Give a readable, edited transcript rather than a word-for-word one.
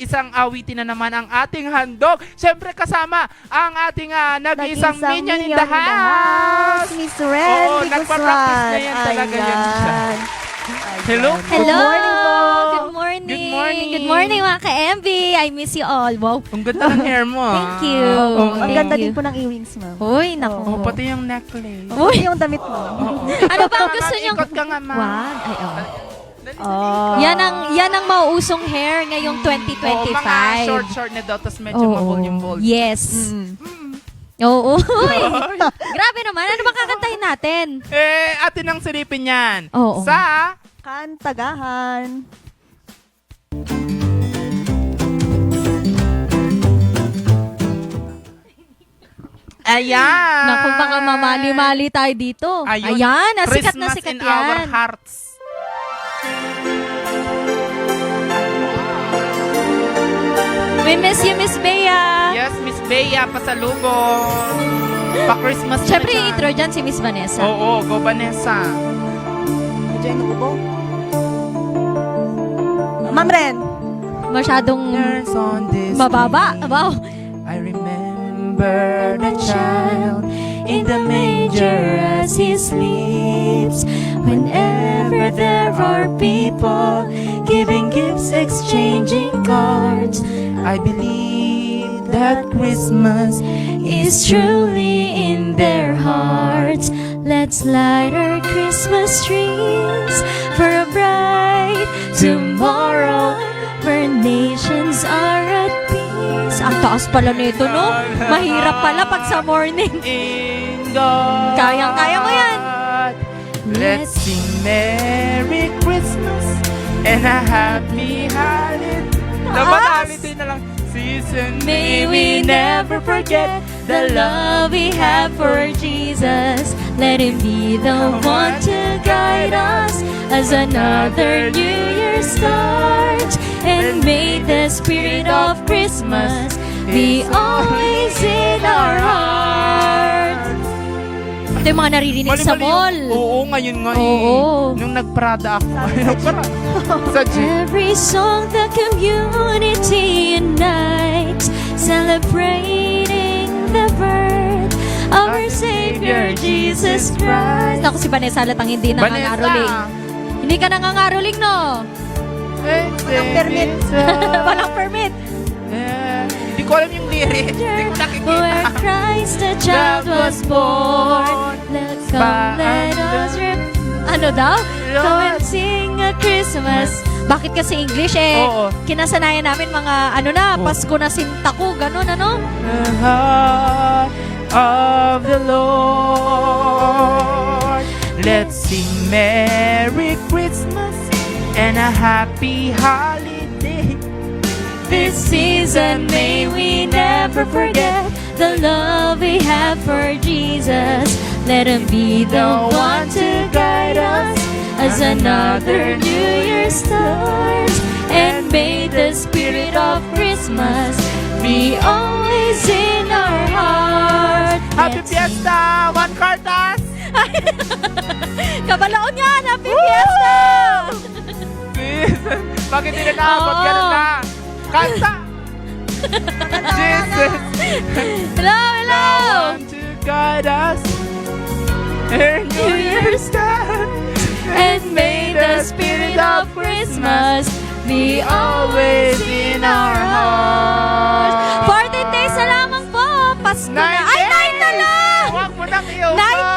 isang awitin na naman ang ating handog. Siyempre kasama ang ating nag-iisang minion in the house. Miss Ren. Oo, nagpa-practice na yan talaga yan siya. Hello. Hello! Good Good morning! Good morning. Good morning mga ka-MV! I miss you all. Wow! Ang ganda ng hair mo. Thank you. Oo, Ang Thank ganda you. din po ng earrings, ma'am. Uy, naku. Oh, pati yung necklace. Uy! Yung damit mo. Ano ba ang gusto niyong... Ikot ka nga, ma. One? Ay, oh. Oh. Yan ang mauusong hair ngayong 2025. Oo, mga short na daw, tapos medyo mavolume-volume. Yes. Mm. Oo. Uy! Grabe naman. Ano bang kakantahin natin? Atin ang silipin yan. Oo. Sa... Kantagahan. Ayan! Naku, baka mamali-mali tayo dito. Ayun. Ayan, sikat na Christmas sikat in our yan. hearts. We miss you, Miss Bea. Yes, Miss Bea, pasalubong. Pa-Christmas na Siyempre, dyan. intro dyan si Miss Vanessa. Oo, go Vanessa. Diyan ko po. Ma'am Ren. Masyadong There's on this mababa. Wow. I remember the child in the manger as he sleeps. Whenever there are people giving gifts, exchanging cards, I believe that Christmas is truly in their hearts. Let's light our Christmas trees for a bright tomorrow where nations are at peace. Ang taas pala nito, no? Mahirap pala pag sa morning. In God. Kayang-kaya mo yan. Let's sing Merry Christmas and a Happy Holiday. Dapat holiday na lang. Season. May we never forget the love we have for Jesus. Let Him be the one to guide us as another New Year starts. And may the spirit of Christmas be always in our hearts. Ito yung mga naririnig sa mall. Oo, ngayon nga Oo. Nung nag-Prada ako. Sa jeep. Every song the community unites, celebrating the birth of our Savior Jesus Christ. Ako si Vanessa halatang hindi nangangaroling. Hindi ka nangangaroling, no? Walang permit. Walang permit. Hindi ko alam yung lyrics. Hindi ko nakikita. Where Christ the child was born, let us ano daw? Come and sing a Christmas. Bakit kasi English Oo. kinasanayan namin mga ano na, Oo. Pasko na sintaku, ganun ano? The heart of the Lord. Let's sing Merry Christmas and a Happy Holiday. This season may we never forget the love we have for Jesus. Let Him be the one to guide us as another New Year starts. And may the spirit of Christmas be always in our heart. Happy Fiesta! One Cartas! Kabalaon yan! Happy Fiesta! Bakit hindi na naabot? Oo. Ganun na! Kanta! Jesus! Hello, hello! The one to guide us Our New Year's start. And may the spirit of Christmas be always in our hearts. 14 days na lamang po. Pasko na. Ay, 9 na lang! Huwag mo nang i-over! 9